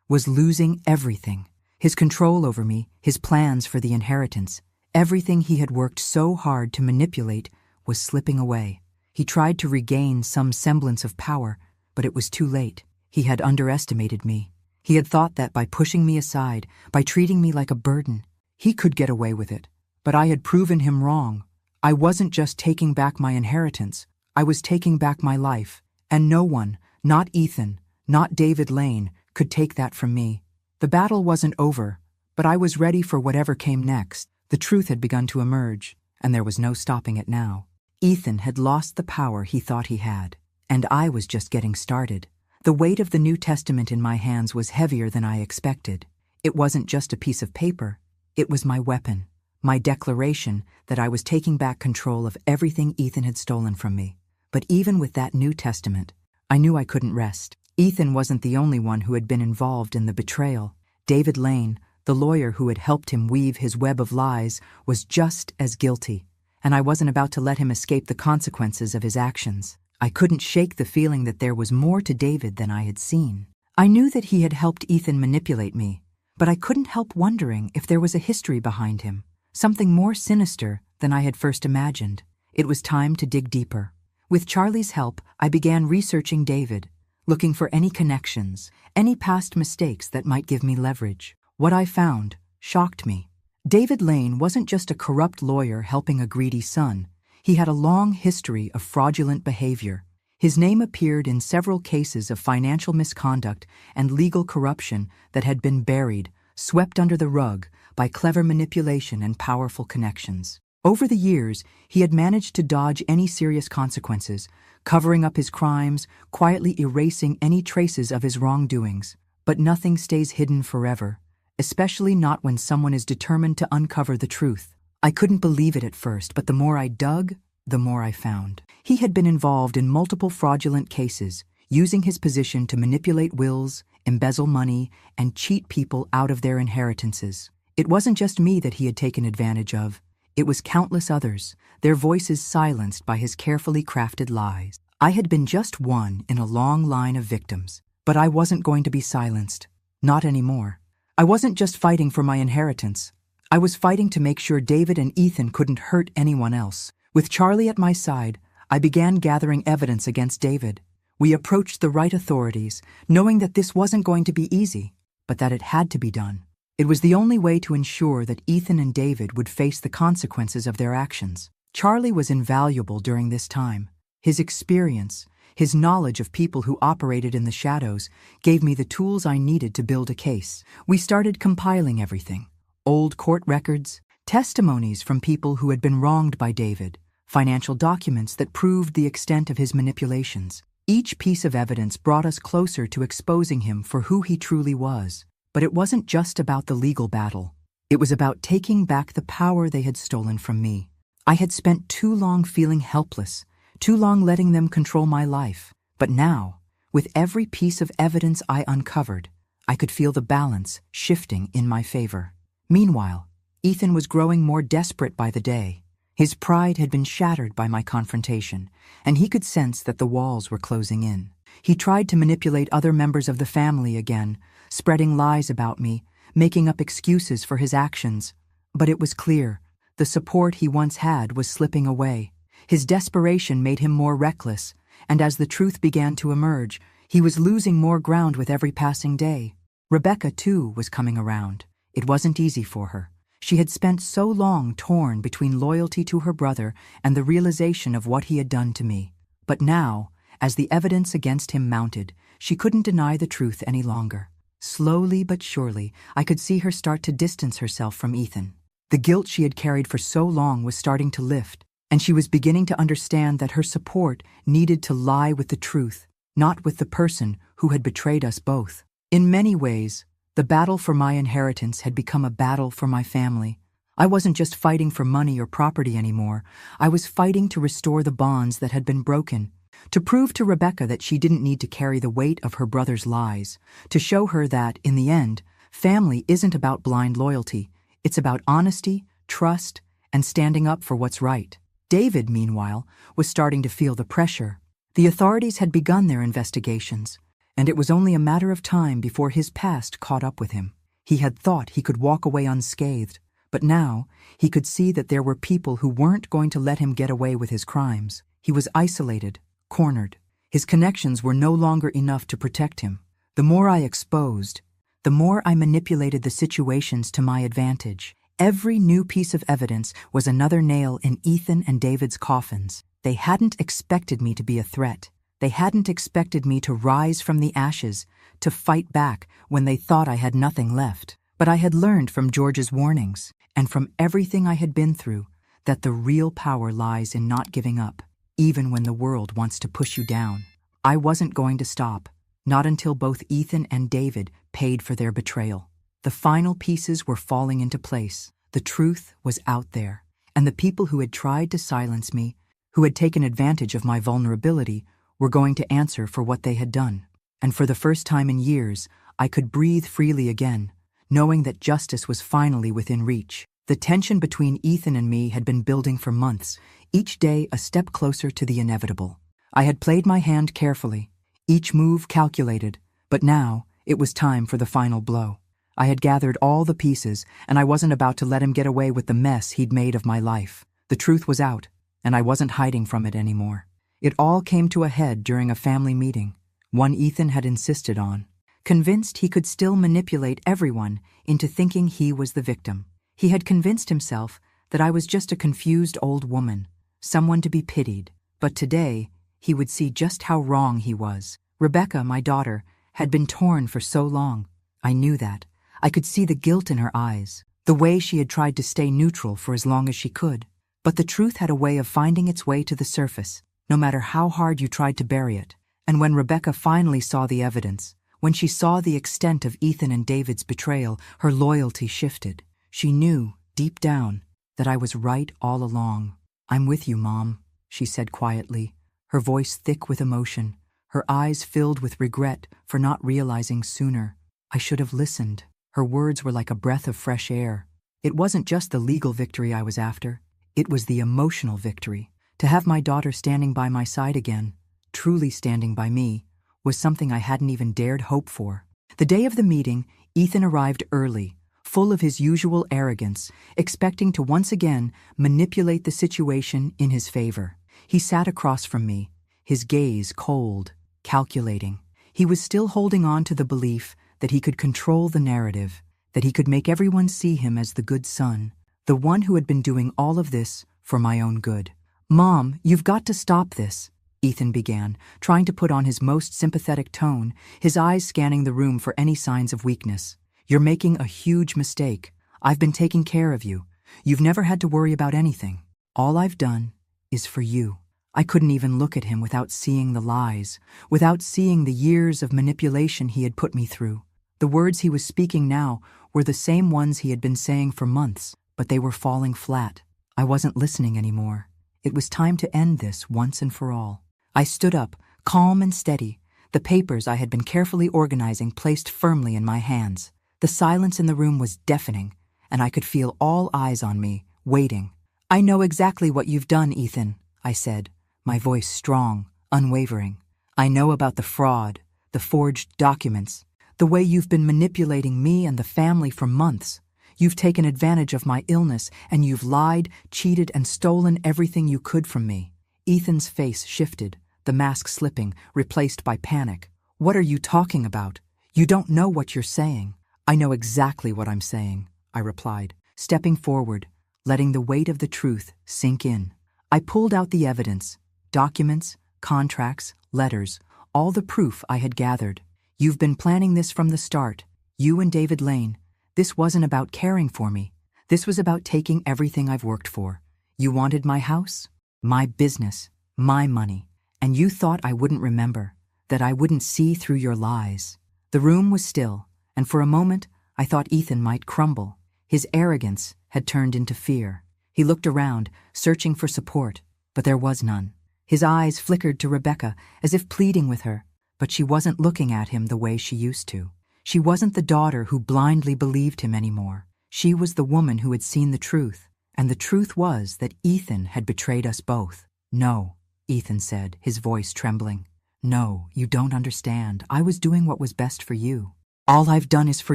Speaker 1: was losing everything. His control over me, his plans for the inheritance, everything he had worked so hard to manipulate was slipping away. He tried to regain some semblance of power, but it was too late. He had underestimated me. He had thought that by pushing me aside, by treating me like a burden, he could get away with it. But I had proven him wrong. I wasn't just taking back my inheritance, I was taking back my life. And no one, not Ethan, not David Lane, could take that from me. The battle wasn't over, but I was ready for whatever came next. The truth had begun to emerge, and there was no stopping it now. Ethan had lost the power he thought he had, and I was just getting started. The weight of the New Testament in my hands was heavier than I expected. It wasn't just a piece of paper, it was my weapon, my declaration that I was taking back control of everything Ethan had stolen from me. But even with that New Testament, I knew I couldn't rest. Ethan wasn't the only one who had been involved in the betrayal. David Lane, the lawyer who had helped him weave his web of lies, was just as guilty, and I wasn't about to let him escape the consequences of his actions. I couldn't shake the feeling that there was more to David than I had seen. I knew that he had helped Ethan manipulate me, but I couldn't help wondering if there was a history behind him, something more sinister than I had first imagined. It was time to dig deeper. With Charlie's help, I began researching David, looking for any connections, any past mistakes that might give me leverage. What I found shocked me. David Lane wasn't just a corrupt lawyer helping a greedy son. He had a long history of fraudulent behavior. His name appeared in several cases of financial misconduct and legal corruption that had been buried, swept under the rug by clever manipulation and powerful connections. Over the years, he had managed to dodge any serious consequences, covering up his crimes, quietly erasing any traces of his wrongdoings. But nothing stays hidden forever, especially not when someone is determined to uncover the truth. I couldn't believe it at first, but the more I dug, the more I found. He had been involved in multiple fraudulent cases, using his position to manipulate wills, embezzle money, and cheat people out of their inheritances. It wasn't just me that he had taken advantage of. It was countless others, their voices silenced by his carefully crafted lies. I had been just one in a long line of victims, but I wasn't going to be silenced. Not anymore. I wasn't just fighting for my inheritance. I was fighting to make sure David and Ethan couldn't hurt anyone else. With Charlie at my side, I began gathering evidence against David. We approached the right authorities, knowing that this wasn't going to be easy, but that it had to be done. It was the only way to ensure that Ethan and David would face the consequences of their actions. Charlie was invaluable during this time. His experience, his knowledge of people who operated in the shadows, gave me the tools I needed to build a case. We started compiling everything: old court records, testimonies from people who had been wronged by David, financial documents that proved the extent of his manipulations. Each piece of evidence brought us closer to exposing him for who he truly was. But it wasn't just about the legal battle. It was about taking back the power they had stolen from me. I had spent too long feeling helpless, too long letting them control my life. But now, with every piece of evidence I uncovered, I could feel the balance shifting in my favor. Meanwhile, Ethan was growing more desperate by the day. His pride had been shattered by my confrontation, and he could sense that the walls were closing in. He tried to manipulate other members of the family again, spreading lies about me, making up excuses for his actions. But it was clear, the support he once had was slipping away. His desperation made him more reckless, and as the truth began to emerge, he was losing more ground with every passing day. Rebecca, too, was coming around. It wasn't easy for her. She had spent so long torn between loyalty to her brother and the realization of what he had done to me. But now, as the evidence against him mounted, she couldn't deny the truth any longer. Slowly but surely, I could see her start to distance herself from Ethan. The guilt she had carried for so long was starting to lift, and she was beginning to understand that her support needed to lie with the truth, not with the person who had betrayed us both. In many ways, the battle for my inheritance had become a battle for my family. I wasn't just fighting for money or property anymore. I was fighting to restore the bonds that had been broken, to prove to Rebecca that she didn't need to carry the weight of her brother's lies, to show her that, in the end, family isn't about blind loyalty. It's about honesty, trust, and standing up for what's right. David, meanwhile, was starting to feel the pressure. The authorities had begun their investigations, and it was only a matter of time before his past caught up with him. He had thought he could walk away unscathed, but now he could see that there were people who weren't going to let him get away with his crimes. He was isolated, cornered. His connections were no longer enough to protect him. The more I exposed, the more I manipulated the situations to my advantage. Every new piece of evidence was another nail in Ethan and David's coffins. They hadn't expected me to be a threat. They hadn't expected me to rise from the ashes, to fight back when they thought I had nothing left. But I had learned from George's warnings, and from everything I had been through, that the real power lies in not giving up, even when the world wants to push you down. I wasn't going to stop, not until both Ethan and David paid for their betrayal. The final pieces were falling into place. The truth was out there, and the people who had tried to silence me, who had taken advantage of my vulnerability, were going to answer for what they had done. And for the first time in years, I could breathe freely again, knowing that justice was finally within reach. The tension between Ethan and me had been building for months, each day a step closer to the inevitable. I had played my hand carefully, each move calculated, but now it was time for the final blow. I had gathered all the pieces, and I wasn't about to let him get away with the mess he'd made of my life. The truth was out, and I wasn't hiding from it anymore. It all came to a head during a family meeting, one Ethan had insisted on, convinced he could still manipulate everyone into thinking he was the victim. He had convinced himself that I was just a confused old woman, someone to be pitied. But today, he would see just how wrong he was. Rebecca, my daughter, had been torn for so long. I knew that. I could see the guilt in her eyes, the way she had tried to stay neutral for as long as she could. But the truth had a way of finding its way to the surface, no matter how hard you tried to bury it. And when Rebecca finally saw the evidence, when she saw the extent of Ethan and David's betrayal, her loyalty shifted. She knew, deep down, that I was right all along. "I'm with you, Mom," she said quietly, her voice thick with emotion, her eyes filled with regret for not realizing sooner. I should have listened. Her words were like a breath of fresh air. It wasn't just the legal victory I was after. It was the emotional victory. To have my daughter standing by my side again, truly standing by me, was something I hadn't even dared hope for. The day of the meeting, Ethan arrived early, full of his usual arrogance, expecting to once again manipulate the situation in his favor. He sat across from me, his gaze cold, calculating. He was still holding on to the belief that he could control the narrative, that he could make everyone see him as the good son, the one who had been doing all of this for my own good. "Mom, you've got to stop this," Ethan began, trying to put on his most sympathetic tone, his eyes scanning the room for any signs of weakness. "You're making a huge mistake. I've been taking care of you. You've never had to worry about anything. All I've done is for you." I couldn't even look at him without seeing the lies, without seeing the years of manipulation he had put me through. The words he was speaking now were the same ones he had been saying for months, but they were falling flat. I wasn't listening anymore. It was time to end this once and for all. I stood up, calm and steady, the papers I had been carefully organizing placed firmly in my hands. The silence in the room was deafening, and I could feel all eyes on me, waiting. "I know exactly what you've done, Ethan," I said, my voice strong, unwavering. "I know about the fraud, the forged documents, the way you've been manipulating me and the family for months. You've taken advantage of my illness, and you've lied, cheated, and stolen everything you could from me." Ethan's face shifted, the mask slipping, replaced by panic. "What are you talking about? You don't know what you're saying." "I know exactly what I'm saying," I replied, stepping forward, letting the weight of the truth sink in. I pulled out the evidence, documents, contracts, letters, all the proof I had gathered. "You've been planning this from the start, you and David Lane. This wasn't about caring for me. This was about taking everything I've worked for. You wanted my house, my business, my money, and you thought I wouldn't remember. that I wouldn't see through your lies. The room was still, and for a moment I thought Ethan might crumble. His arrogance had turned into fear. He looked around, searching for support, but there was none. His eyes flickered to Rebecca, as if pleading with her, but she wasn't looking at him the way she used to. She wasn't the daughter who blindly believed him anymore. She was the woman who had seen the truth, and the truth was that Ethan had betrayed us both. "No," Ethan said, his voice trembling. "No, you don't understand. I was doing what was best for you. All I've done is for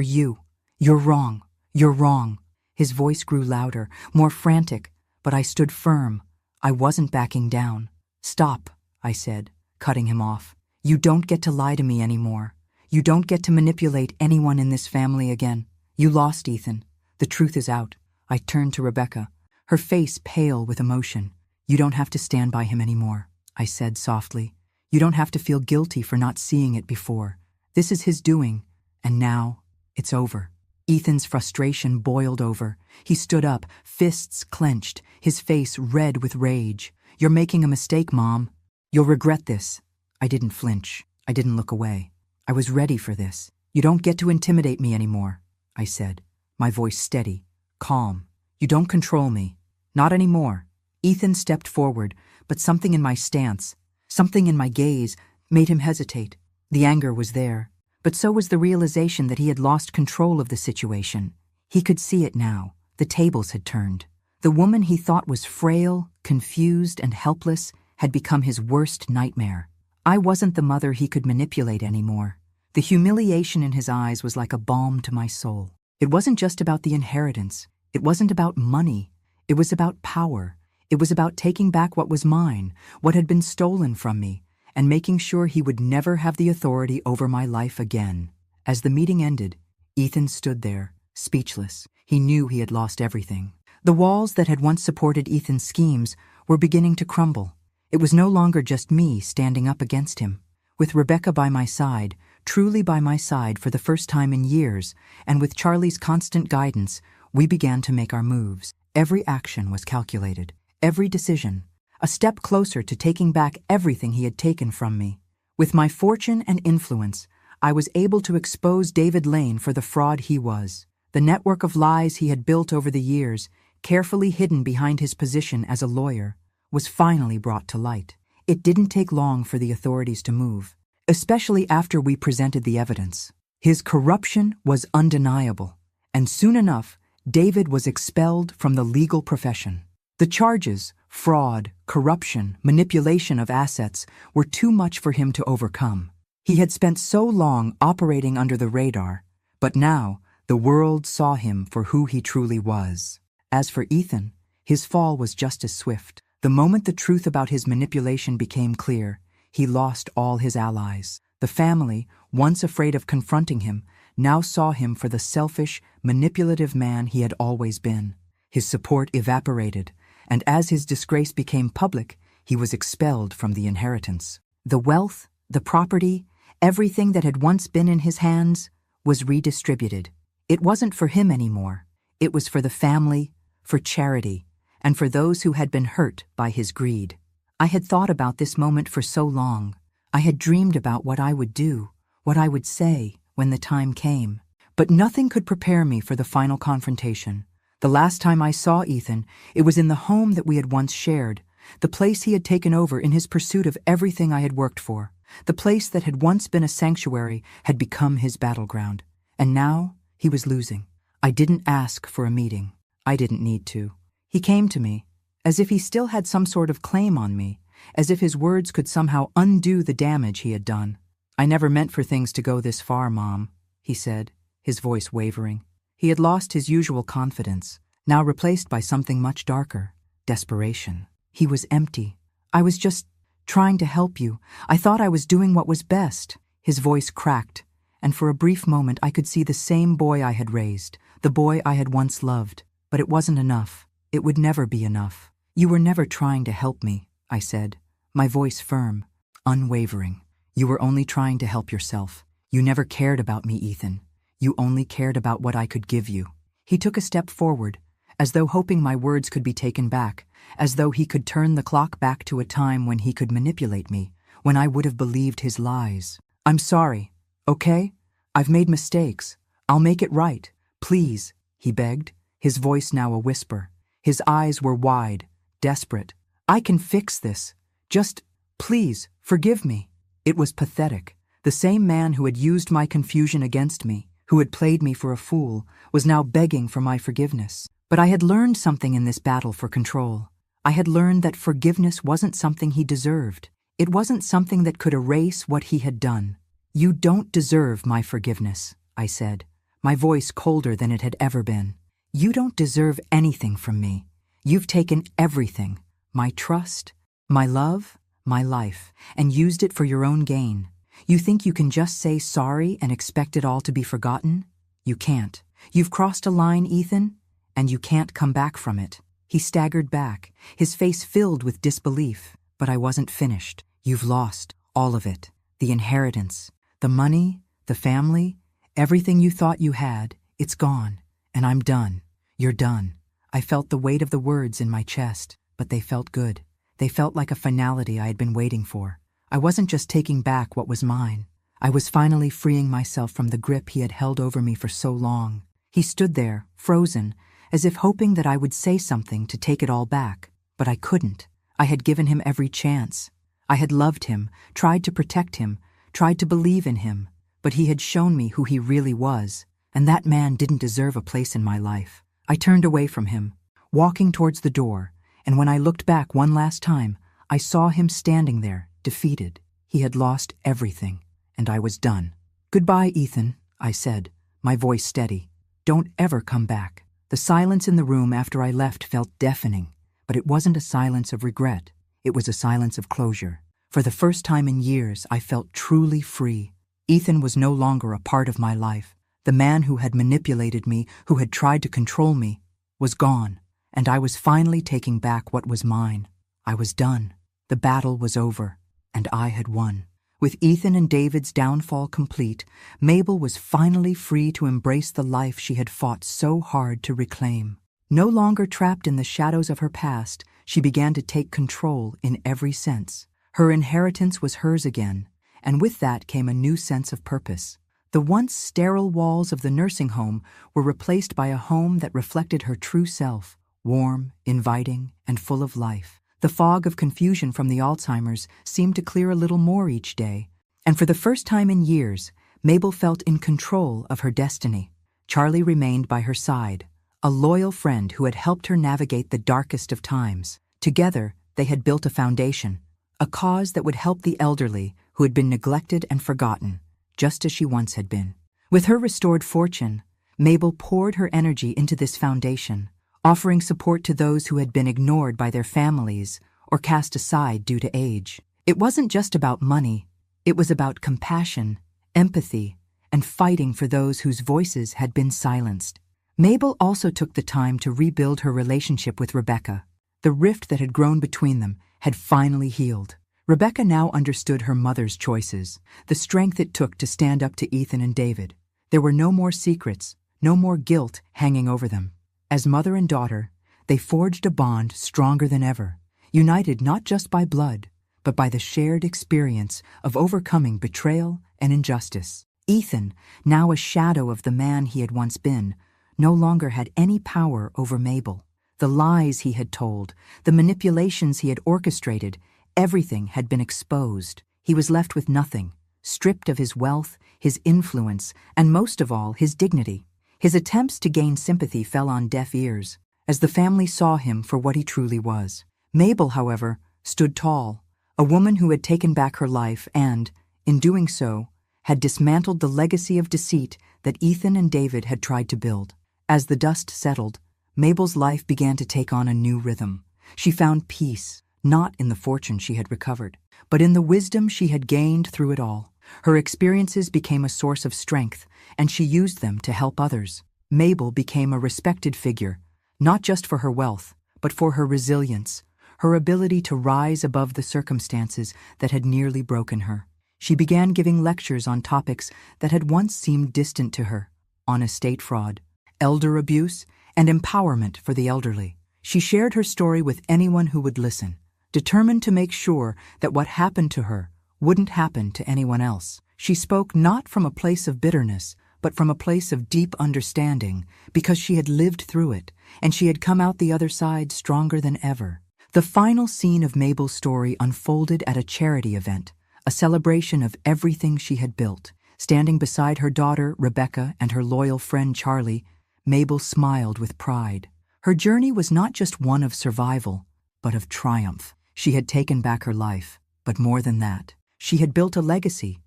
Speaker 1: you. You're wrong. You're wrong." His voice grew louder, more frantic, but I stood firm. I wasn't backing down. "Stop," I said, cutting him off. "You don't get to lie to me anymore. You don't get to manipulate anyone in this family again. You lost, Ethan. The truth is out." I turned to Rebecca, her face pale with emotion. "You don't have to stand by him anymore," I said softly. "You don't have to feel guilty for not seeing it before. This is his doing, and now it's over." Ethan's frustration boiled over. He stood up, fists clenched, his face red with rage. "You're making a mistake, Mom. You'll regret this." I didn't flinch. I didn't look away. I was ready for this. "You don't get to intimidate me anymore," I said, my voice steady, calm. "You don't control me. Not anymore." Ethan stepped forward, but something in my stance, something in my gaze, made him hesitate. The anger was there, but so was the realization that he had lost control of the situation. He could see it now. The tables had turned. The woman he thought was frail, confused, and helpless had become his worst nightmare. I wasn't the mother he could manipulate anymore. The humiliation in his eyes was like a balm to my soul. It wasn't just about the inheritance. It wasn't about money. It was about power. It was about taking back what was mine, what had been stolen from me, and making sure he would never have the authority over my life again. As the meeting ended, Ethan stood there, speechless. He knew he had lost everything. The walls that had once supported Ethan's schemes were beginning to crumble. It was no longer just me standing up against him. With Rebecca by my side, truly by my side for the first time in years, and with Charlie's constant guidance, we began to make our moves. Every action was calculated. Every decision, a step closer to taking back everything he had taken from me. With my fortune and influence, I was able to expose David Lane for the fraud he was. The network of lies he had built over the years, carefully hidden behind his position as a lawyer, was finally brought to light. It didn't take long for the authorities to move, especially after we presented the evidence. His corruption was undeniable, and soon enough, David was expelled from the legal profession. The charges, fraud, corruption, manipulation of assets, were too much for him to overcome. He had spent so long operating under the radar, but now the world saw him for who he truly was. As for Ethan, his fall was just as swift. The moment the truth about his manipulation became clear, he lost all his allies. The family, once afraid of confronting him, now saw him for the selfish, manipulative man he had always been. His support evaporated, and as his disgrace became public, he was expelled from the inheritance. The wealth, the property, everything that had once been in his hands was redistributed. It wasn't for him anymore. It was for the family, for charity, and for those who had been hurt by his greed. I had thought about this moment for so long. I had dreamed about what I would do, what I would say when the time came. But nothing could prepare me for the final confrontation. The last time I saw Ethan, it was in the home that we had once shared, the place he had taken over in his pursuit of everything I had worked for. The place that had once been a sanctuary had become his battleground. And now he was losing. I didn't ask for a meeting. I didn't need to. He came to me, as if he still had some sort of claim on me, as if his words could somehow undo the damage he had done. "I never meant for things to go this far, Mom," he said, his voice wavering. He had lost his usual confidence, now replaced by something much darker, desperation. He was empty. "I was just trying to help you. I thought I was doing what was best." His voice cracked, and for a brief moment I could see the same boy I had raised, the boy I had once loved. But it wasn't enough. It would never be enough. "You were never trying to help me," I said, my voice firm, unwavering. "You were only trying to help yourself. You never cared about me, Ethan. You only cared about what I could give you." He took a step forward, as though hoping my words could be taken back, as though he could turn the clock back to a time when he could manipulate me, when I would have believed his lies. "I'm sorry, okay? I've made mistakes. I'll make it right. Please," he begged, his voice now a whisper. His eyes were wide, desperate. "I can fix this. Just, please, forgive me." It was pathetic. The same man who had used my confusion against me, who had played me for a fool, was now begging for my forgiveness. But I had learned something in this battle for control. I had learned that forgiveness wasn't something he deserved. It wasn't something that could erase what he had done. "You don't deserve my forgiveness," I said, my voice colder than it had ever been. "You don't deserve anything from me. You've taken everything, my trust, my love, my life, and used it for your own gain. You think you can just say sorry and expect it all to be forgotten? You can't. You've crossed a line, Ethan, and you can't come back from it." He staggered back, his face filled with disbelief. "But I wasn't finished. You've lost all of it. The inheritance, the money, the family, everything you thought you had, it's gone. And I'm done. You're done." I felt the weight of the words in my chest, but they felt good. They felt like a finality I had been waiting for. I wasn't just taking back what was mine. I was finally freeing myself from the grip he had held over me for so long. He stood there, frozen, as if hoping that I would say something to take it all back. But I couldn't. I had given him every chance. I had loved him, tried to protect him, tried to believe in him. But he had shown me who he really was, and that man didn't deserve a place in my life. I turned away from him, walking towards the door, and when I looked back one last time, I saw him standing there, defeated. He had lost everything, and I was done. "Goodbye, Ethan," I said, my voice steady. "Don't ever come back." The silence in the room after I left felt deafening, but it wasn't a silence of regret. It was a silence of closure. For the first time in years, I felt truly free. Ethan was no longer a part of my life. The man who had manipulated me, who had tried to control me, was gone, and I was finally taking back what was mine. I was done. The battle was over, and I had won. With Ethan and David's downfall complete, Mabel was finally free to embrace the life she had fought so hard to reclaim. No longer trapped in the shadows of her past, she began to take control in every sense. Her inheritance was hers again, and with that came a new sense of purpose. The once sterile walls of the nursing home were replaced by a home that reflected her true self, warm, inviting, and full of life. The fog of confusion from the Alzheimer's seemed to clear a little more each day, and for the first time in years, Mabel felt in control of her destiny. Charlie remained by her side, a loyal friend who had helped her navigate the darkest of times. Together, they had built a foundation, a cause that would help the elderly who had been neglected and forgotten, just as she once had been. With her restored fortune, Mabel poured her energy into this foundation, offering support to those who had been ignored by their families or cast aside due to age. It wasn't just about money, it was about compassion, empathy, and fighting for those whose voices had been silenced. Mabel also took the time to rebuild her relationship with Rebecca. The rift that had grown between them had finally healed. Rebecca now understood her mother's choices, the strength it took to stand up to Ethan and David. There were no more secrets, no more guilt hanging over them. As mother and daughter, they forged a bond stronger than ever, united not just by blood, but by the shared experience of overcoming betrayal and injustice. Ethan, now a shadow of the man he had once been, no longer had any power over Mabel. The lies he had told, the manipulations he had orchestrated, everything had been exposed. He was left with nothing, stripped of his wealth, his influence, and most of all, his dignity. His attempts to gain sympathy fell on deaf ears, as the family saw him for what he truly was. Mabel, however, stood tall, a woman who had taken back her life and, in doing so, had dismantled the legacy of deceit that Ethan and David had tried to build. As the dust settled, Mabel's life began to take on a new rhythm. She found peace, not in the fortune she had recovered, but in the wisdom she had gained through it all. Her experiences became a source of strength, and she used them to help others. Mabel became a respected figure, not just for her wealth, but for her resilience, her ability to rise above the circumstances that had nearly broken her. She began giving lectures on topics that had once seemed distant to her, on estate fraud, elder abuse, and empowerment for the elderly. She shared her story with anyone who would listen, determined to make sure that what happened to her wouldn't happen to anyone else. She spoke not from a place of bitterness, but from a place of deep understanding, because she had lived through it, and she had come out the other side stronger than ever. The final scene of Mabel's story unfolded at a charity event, a celebration of everything she had built. Standing beside her daughter, Rebecca, and her loyal friend, Charlie, Mabel smiled with pride. Her journey was not just one of survival, but of triumph. She had taken back her life, but more than that, she had built a legacy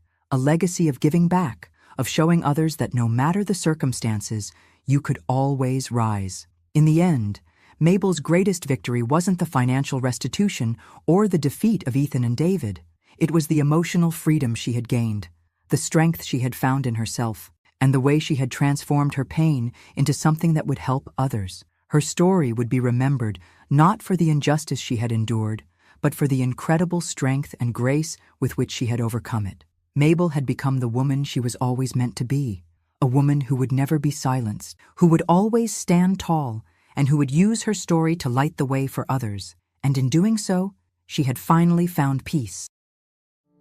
Speaker 1: of giving back, of showing others that no matter the circumstances, you could always rise. In the end, Mabel's greatest victory wasn't the financial restitution or the defeat of Ethan and David. It was the emotional freedom she had gained, the strength she had found in herself, and the way she had transformed her pain into something that would help others. Her story would be remembered not for the injustice she had endured, but for the incredible strength and grace with which she had overcome it. Mabel had become the woman she was always meant to be, a woman who would never be silenced, who would always stand tall, and who would use her story to light the way for others. And in doing so, she had finally found peace.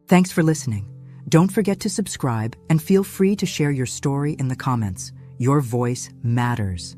Speaker 1: Thanks for listening. Don't forget to subscribe and feel free to share your story in the comments. Your voice matters.